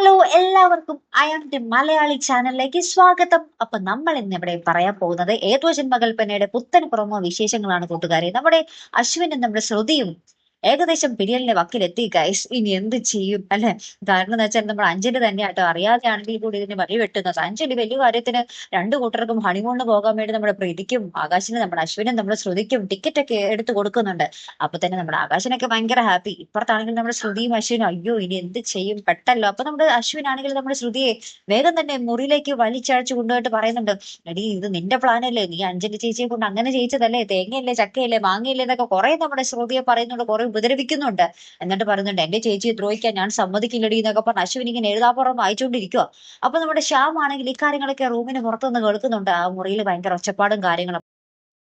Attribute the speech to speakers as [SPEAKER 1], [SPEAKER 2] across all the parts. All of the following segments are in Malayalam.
[SPEAKER 1] ഹലോ എല്ലാവർക്കും ഐ ആം ദി മലയാളി ചാനലിലേക്ക് സ്വാഗതം. അപ്പൊ നമ്മൾ ഇന്ന് ഇവിടെ പറയാൻ പോകുന്നത് ഏതോ ജന്മകൽപ്പനയുടെ പുത്തൻ പ്രൊമോ വിശേഷങ്ങളാണ് കൂട്ടുകാരെ. നമ്മുടെ അശ്വിനും നമ്മുടെ ശ്രുതിയും ഏകദേശം പിരിയലിന്റെ വക്കിലെത്തി ഗൈസ്. ഇനി എന്ത് ചെയ്യും അല്ലെ? കാരണം എന്ന് വെച്ചാൽ നമ്മുടെ അഞ്ജലി തന്നെ ആട്ടോ അറിയാതെയാണെങ്കിൽ കൂടി ഇതിന് വഴി വെട്ടുന്നത്. അഞ്ജലി വലിയ കാര്യത്തിന് രണ്ടു കൂട്ടർക്കും ഹണിമൂണിന് പോകാൻ വേണ്ടി നമ്മുടെ പ്രീതിക്കും ആകാശിനും നമ്മുടെ അശ്വിനും നമ്മുടെ ശ്രുതിക്കും ടിക്കറ്റ് ഒക്കെ എടുത്ത് കൊടുക്കുന്നുണ്ട്. അപ്പൊ തന്നെ നമ്മുടെ ആകാശനൊക്കെ ഭയങ്കര ഹാപ്പി. ഇപ്പുറത്താണെങ്കിൽ നമ്മുടെ ശ്രുതിയും അശ്വിനും അയ്യോ ഇനി എന്ത് ചെയ്യും പെട്ടല്ലോ. അപ്പൊ നമ്മുടെ അശ്വിനാണെങ്കിൽ നമ്മുടെ ശ്രുതിയെ വേഗം തന്നെ മുറിയിലേക്ക് വലിച്ചഴച്ചു കൊണ്ടുപോയിട്ട് പറയുന്നുണ്ട്, എടി ഇത് നിന്റെ പ്ലാൻ അല്ലേ, നീ അഞ്ജലി ചേച്ചിയെ കൊണ്ട് അങ്ങനെ ചെയ്യിച്ചതല്ലേ, തേങ്ങയല്ലേ ചക്കയല്ലേ മാങ്ങയല്ലേ എന്നൊക്കെ കുറെ നമ്മുടെ ശ്രുതിയെ പറയുന്നുണ്ട്, കുറെ ഉപദ്രവിക്കുന്നുണ്ട്. എന്നിട്ട് പറയുന്നുണ്ട് എന്റെ ചേച്ചിയെ ദ്രോഹിക്കാൻ ഞാൻ സമ്മതിക്കില്ലടി എന്നൊക്കെ പറഞ്ഞ് അശ്വിൻ ഇങ്ങനെ എഴുതാപ്പുറം വായിച്ചുകൊണ്ടിരിക്കുക. അപ്പൊ നമ്മുടെ ശ്യാം ആണെങ്കിൽ ഇക്കാര്യങ്ങളൊക്കെ റൂമിന് പുറത്തുനിന്ന് കേൾക്കുന്നുണ്ട്. ആ മുറിയിൽ ഭയങ്കര ഒച്ചപ്പാടും കാര്യങ്ങളും.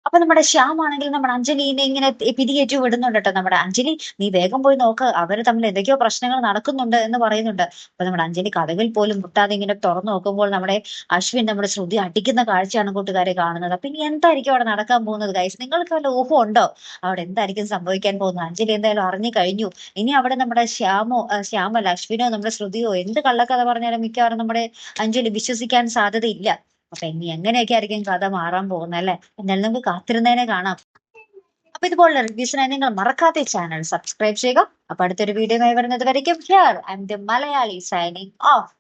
[SPEAKER 1] അപ്പൊ നമ്മുടെ ശ്യാം ആണെങ്കിൽ നമ്മുടെ അഞ്ജലിനെ ഇങ്ങനെ പിരികേറ്റി വിടുന്നുണ്ട് കേട്ടോ. നമ്മുടെ അഞ്ജലി നീ വേഗം പോയി നോക്ക്, അവര് തമ്മിൽ എന്തൊക്കെയോ പ്രശ്നങ്ങൾ നടക്കുന്നുണ്ട് എന്ന് പറയുന്നുണ്ട്. അപ്പൊ നമ്മുടെ അഞ്ജലി കഥകൾ പോലും മുട്ടാതെ ഇങ്ങനെ തുറന്നു നോക്കുമ്പോൾ നമ്മുടെ അശ്വിൻ നമ്മുടെ ശ്രുതി അടിക്കുന്ന കാഴ്ചയാണ് കൂട്ടുകാരെ കാണുന്നത്. അപ്പൊ ഇനി എന്തായിരിക്കും അവിടെ നടക്കാൻ പോകുന്നത് ഗൈസ്? നിങ്ങൾക്ക് വല്ല ഊഹം ഉണ്ടോ അവിടെ എന്തായിരിക്കും സംഭവിക്കാൻ പോകുന്നത്? അഞ്ജലി എന്തായാലും അറിഞ്ഞു കഴിഞ്ഞു. ഇനി അവിടെ നമ്മുടെ ശ്യാമല്ല അശ്വിനോ നമ്മുടെ ശ്രുതിയോ എന്ത് കള്ളക്കഥ പറഞ്ഞാലും മിക്കവാറും നമ്മുടെ അഞ്ജലി വിശ്വസിക്കാൻ സാധ്യതയില്ല. അപ്പൊ ഇനി എങ്ങനെയൊക്കെ ആയിരിക്കും കഥ മാറാൻ പോകുന്നത് അല്ലെ? എന്നാലും നമുക്ക് കാത്തിരുന്നതിനെ കാണാം. അപ്പൊ ഇതുപോലുള്ള റിവ്യൂസിനായി നിങ്ങൾ മറക്കാതെ ചാനൽ സബ്സ്ക്രൈബ് ചെയ്യുക. അപ്പൊ അടുത്തൊരു വീഡിയോ വരുന്നത് വരയ്ക്കും here I M the Malayali signing off.